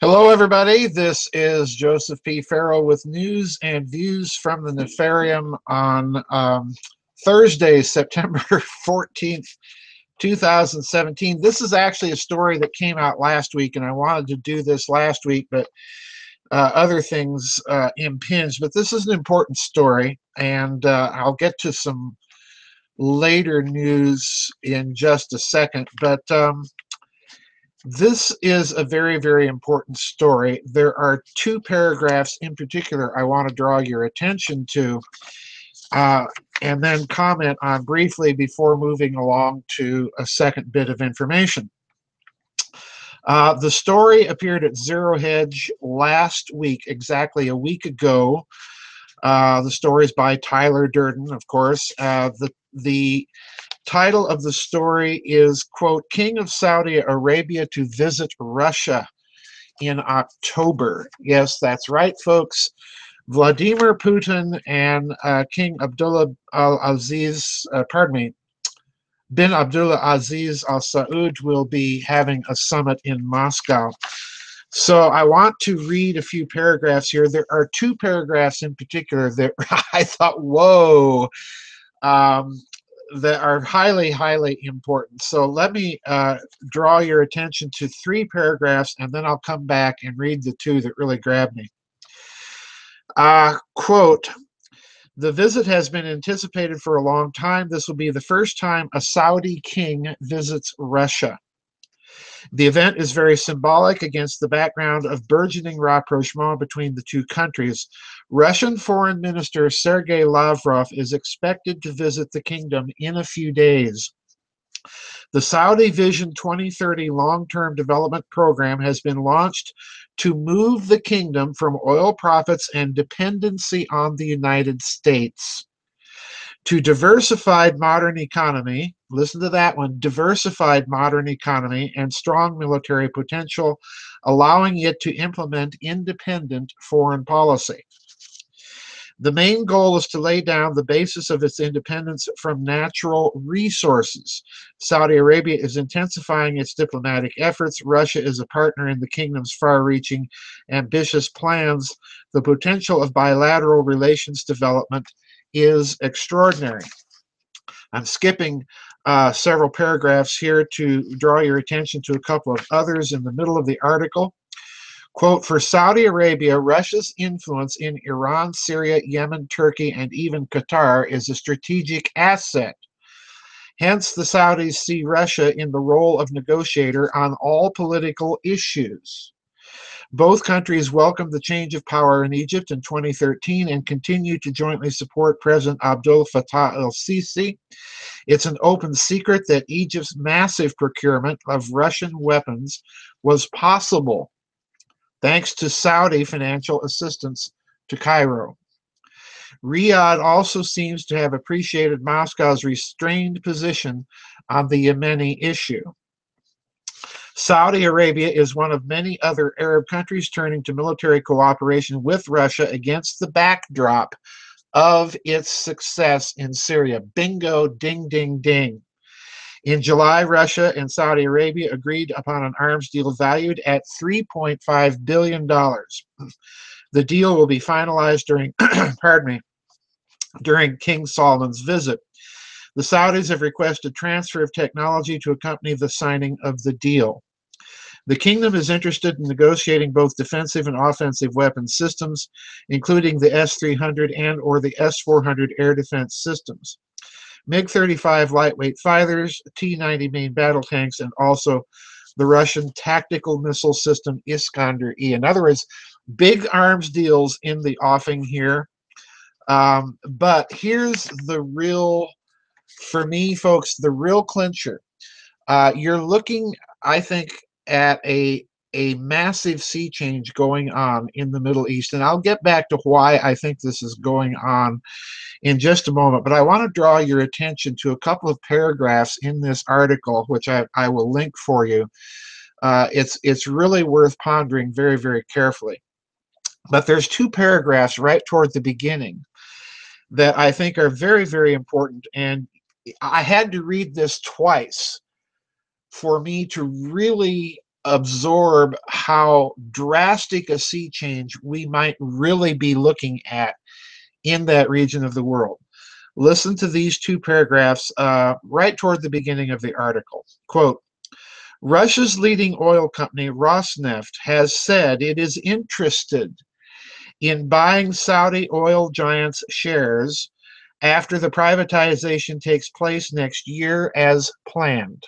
Hello, everybody. This is Joseph P. Farrell with news and views from the Nefarium on Thursday, September 14th, 2017. This is actually a story that came out last week, and I wanted to do this last week, but other things impinged. But this is an important story, and I'll get to some later news in just a second. But this is a very, very important story. There are two paragraphs in particular I want to draw your attention to uh, and then comment on briefly before moving along to a second bit of information. The story appeared at Zero Hedge last week, exactly a week ago. The story is by Tyler Durden, of course. The title of the story is, quote, King of Saudi Arabia to visit Russia in October. Yes, that's right, folks. Vladimir Putin and King Abdullah al-Aziz, bin Abdulaziz al-Saud will be having a summit in Moscow. So I want to read a few paragraphs here. There are two paragraphs in particular that I thought, whoa, that are highly, highly important. So let me draw your attention to three paragraphs, and then I'll come back and read the two that really grabbed me. Quote, the visit has been anticipated for a long time. This will be the first time a Saudi king visits Russia. The event is very symbolic against the background of burgeoning rapprochement between the two countries. Russian Foreign Minister Sergei Lavrov is expected to visit the kingdom in a few days. The Saudi Vision 2030 long-term development program has been launched to move the kingdom from oil profits and dependency on the United States to diversified modern economy, listen to that one, diversified modern economy and strong military potential, allowing it to implement independent foreign policy. The main goal is to lay down the basis of its independence from natural resources. Saudi Arabia is intensifying its diplomatic efforts. Russia is a partner in the kingdom's far-reaching, ambitious plans. The potential of bilateral relations development is extraordinary. I'm skipping several paragraphs here to draw your attention to a couple of others in the middle of the article. Quote, for Saudi Arabia, Russia's influence in Iran, Syria, Yemen, Turkey, and even Qatar is a strategic asset. Hence, the Saudis see Russia in the role of negotiator on all political issues. Both countries welcomed the change of power in Egypt in 2013 and continue to jointly support President Abdel Fattah el-Sisi. It's an open secret that Egypt's massive procurement of Russian weapons was possible thanks to Saudi financial assistance to Cairo. Riyadh also seems to have appreciated Moscow's restrained position on the Yemeni issue. Saudi Arabia is one of many other Arab countries turning to military cooperation with Russia against the backdrop of its success in Syria. Bingo, ding, ding, ding. In July, Russia and Saudi Arabia agreed upon an arms deal valued at $3.5 billion. The deal will be finalized during, during King Salman's visit. The Saudis have requested transfer of technology to accompany the signing of the deal. The kingdom is interested in negotiating both defensive and offensive weapons systems, including the S-300 and or the S-400 air defense systems, MiG-35 lightweight fighters, T-90 main battle tanks, and also the Russian tactical missile system Iskander-E. In other words, big arms deals in the offing here. But here's the real, for me, folks, the real clincher. You're looking, I think, at a massive sea change going on in the Middle East. And I'll get back to why I think this is going on in just a moment. But I want to draw your attention to a couple of paragraphs in this article, which I will link for you. It's really worth pondering very, very carefully. But there's two paragraphs right toward the beginning that I think are very, very important. And I had to read this twice for me to really absorb how drastic a sea change we might really be looking at in that region of the world. Listen to these two paragraphs right toward the beginning of the article. Quote, Russia's leading oil company, Rosneft, has said it is interested in buying Saudi oil giants' shares after the privatization takes place next year as planned.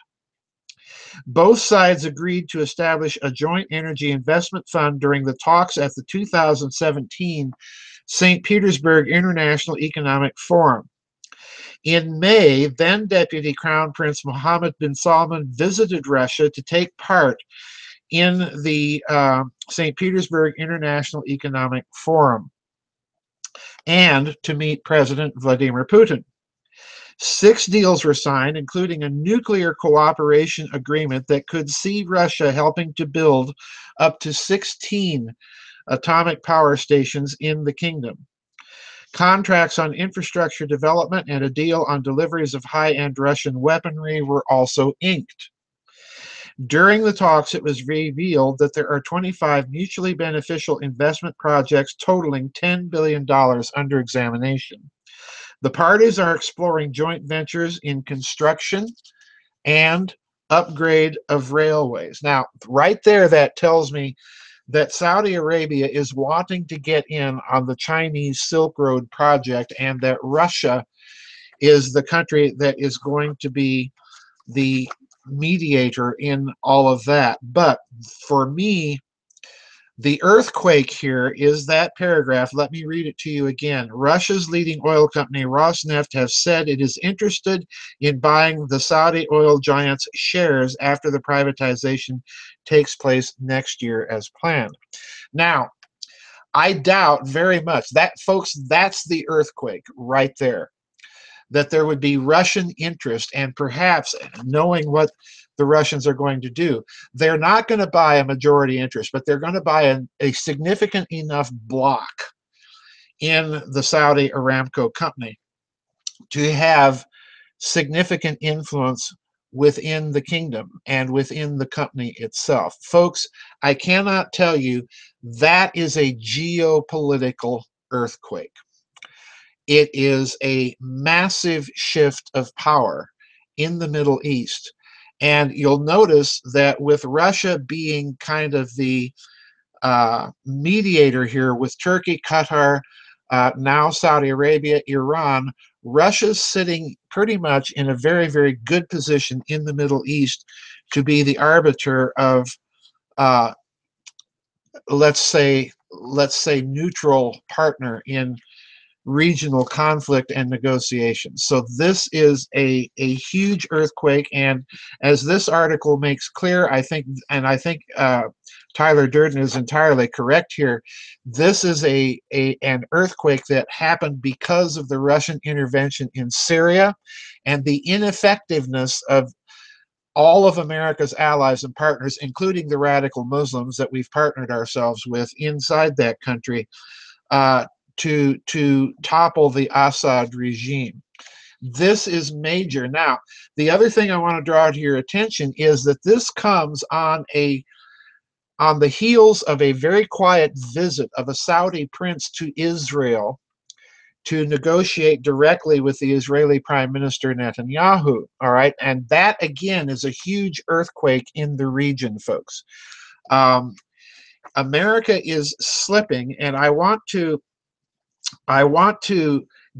Both sides agreed to establish a joint energy investment fund during the talks at the 2017 St. Petersburg International Economic Forum. In May, then Deputy Crown Prince Mohammed bin Salman visited Russia to take part in the St. Petersburg International Economic Forum and to meet President Vladimir Putin. 6 deals were signed, including a nuclear cooperation agreement that could see Russia helping to build up to 16 atomic power stations in the kingdom. Contracts on infrastructure development and a deal on deliveries of high-end Russian weaponry were also inked. During the talks, it was revealed that there are 25 mutually beneficial investment projects totaling $10 billion under examination. The parties are exploring joint ventures in construction and upgrade of railways. Now, right there, that tells me that Saudi Arabia is wanting to get in on the Chinese Silk Road project, and that Russia is the country that is going to be the mediator in all of that. But for me, the earthquake here is that paragraph. Let me read it to you again. Russia's leading oil company, Rosneft, has said it is interested in buying the Saudi oil giant's shares after the privatization takes place next year as planned. Now, I doubt very much that, folks, that's the earthquake right there, that there would be Russian interest, and perhaps knowing what the Russians are going to do, they're not going to buy a majority interest, but they're going to buy a significant enough block in the Saudi Aramco company to have significant influence within the kingdom and within the company itself. Folks, I cannot tell you, that is a geopolitical earthquake. It is a massive shift of power in the Middle East. And you'll notice that with Russia being kind of the mediator here with Turkey, Qatar, now Saudi Arabia, Iran, Russia's sitting pretty much in a very, very good position in the Middle East to be the arbiter of, let's say, neutral partner in regional conflict and negotiations. So this is a huge earthquake, and as this article makes clear, I think Tyler Durden is entirely correct here. This is an earthquake that happened because of the Russian intervention in Syria and the ineffectiveness of all of America's allies and partners, including the radical Muslims that we've partnered ourselves with inside that country, to topple the Assad regime. This is major. Now, the other thing I want to draw to your attention is that this comes on the heels of a very quiet visit of a Saudi prince to Israel to negotiate directly with the Israeli Prime Minister Netanyahu. All right, and that again is a huge earthquake in the region, folks. America is slipping, and I want to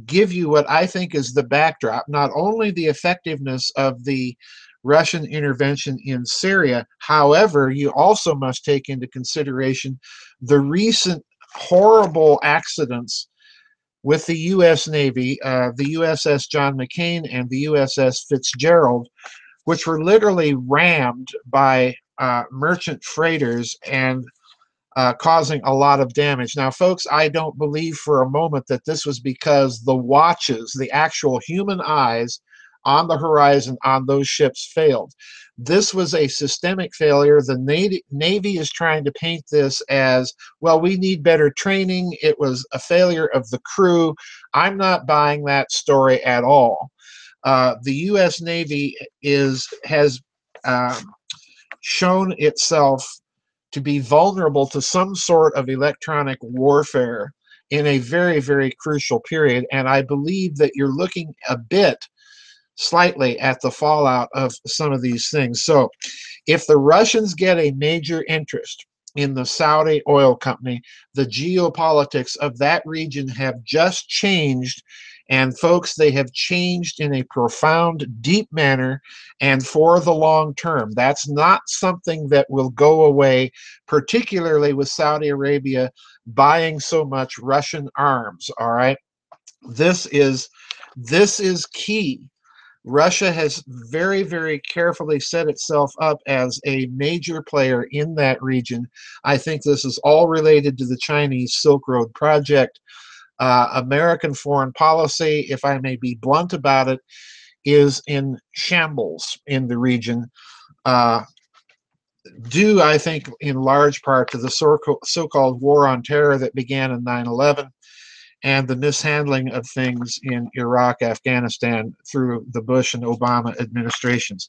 give you what I think is the backdrop, not only the effectiveness of the Russian intervention in Syria, however, you also must take into consideration the recent horrible accidents with the U.S. Navy, the USS John McCain and the USS Fitzgerald, which were literally rammed by merchant freighters and causing a lot of damage. Now, folks, I don't believe for a moment that this was because the watches, the actual human eyes on the horizon on those ships failed. This was a systemic failure. The Navy is trying to paint this as, well, we need better training. It was a failure of the crew. I'm not buying that story at all. The U.S. Navy has shown itself to be vulnerable to some sort of electronic warfare in a very, very crucial period. And I believe that you're looking a bit slightly at the fallout of some of these things. So if the Russians get a major interest in the Saudi oil company, the geopolitics of that region have just changed. And folks, they have changed in a profound, deep manner and for the long term. That's not something that will go away, particularly with Saudi Arabia buying so much Russian arms. All right. This is key. Russia has very, very carefully set itself up as a major player in that region. I think this is all related to the Chinese Silk Road project. American foreign policy, if I may be blunt about it, is in shambles in the region, due, I think, in large part to the so-called war on terror that began in 9/11. And the mishandling of things in Iraq, Afghanistan through the Bush and Obama administrations.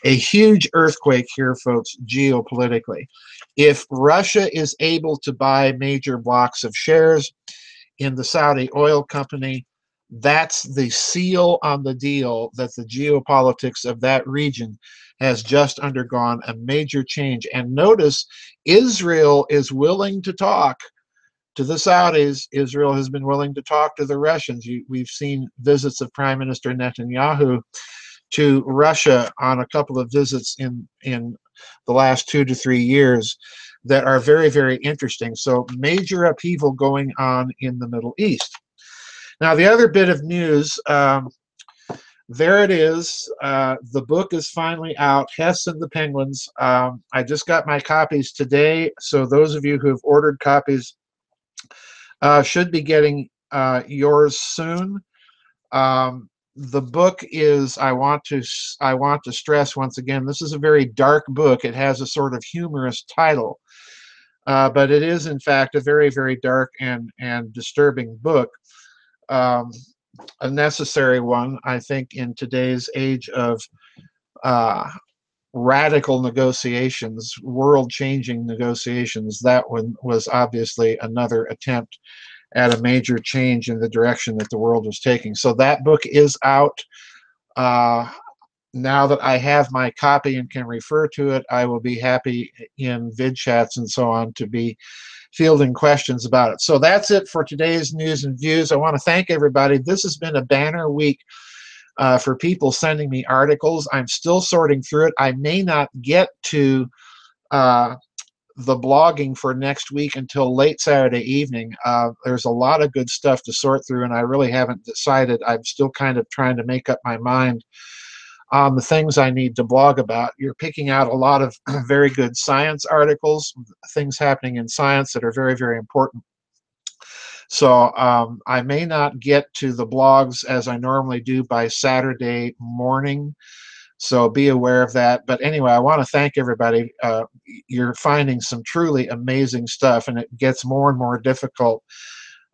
A huge earthquake here, folks, geopolitically. If Russia is able to buy major blocks of shares in the Saudi oil company, that's the seal on the deal that the geopolitics of that region has just undergone a major change. And notice, Israel is willing to talk to the Saudis. Israel has been willing to talk to the Russians. We've seen visits of Prime Minister Netanyahu to Russia on a couple of visits in the last 2 to 3 years that are very, very interesting. So major upheaval going on in the Middle East. Now, the other bit of news, there it is. The book is finally out, Hess and the Penguins. I just got my copies today, so those of you who have ordered copies should be getting yours soon. The book is, I want to stress once again, this is a very dark book. It has a sort of humorous title, but it is in fact a very, very dark and disturbing book. A necessary one, I think, in today's age of radical negotiations, world-changing negotiations. That one was obviously another attempt at a major change in the direction that the world was taking. So that book is out. Now that I have my copy and can refer to it, I will be happy in vid chats and so on to be fielding questions about it. So that's it for today's news and views. I want to thank everybody. This has been a banner week for people sending me articles. I'm still sorting through it. I may not get to the blogging for next week until late Saturday evening. There's a lot of good stuff to sort through, and I really haven't decided. I'm still kind of trying to make up my mind on the things I need to blog about. You're picking out a lot of very good science articles, things happening in science that are very, very important. So I may not get to the blogs as I normally do by Saturday morning, so be aware of that. But anyway, I want to thank everybody. You're finding some truly amazing stuff, and it gets more and more difficult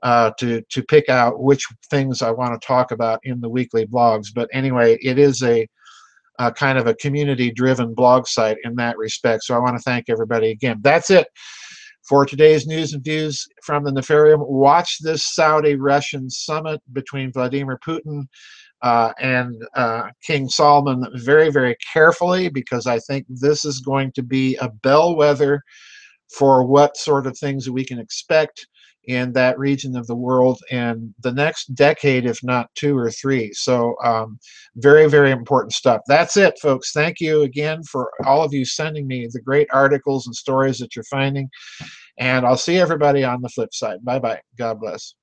to pick out which things I want to talk about in the weekly blogs. But anyway, it is a kind of a community-driven blog site in that respect. So I want to thank everybody again. That's it for today's news and views from the Nefarium. Watch this Saudi-Russian summit between Vladimir Putin and King Salman very, very carefully, because I think this is going to be a bellwether for what sort of things we can expect in that region of the world in the next decade, if not 2 or 3. So very, very important stuff. That's it, folks. Thank you again for all of you sending me the great articles and stories that you're finding. And I'll see everybody on the flip side. Bye-bye. God bless.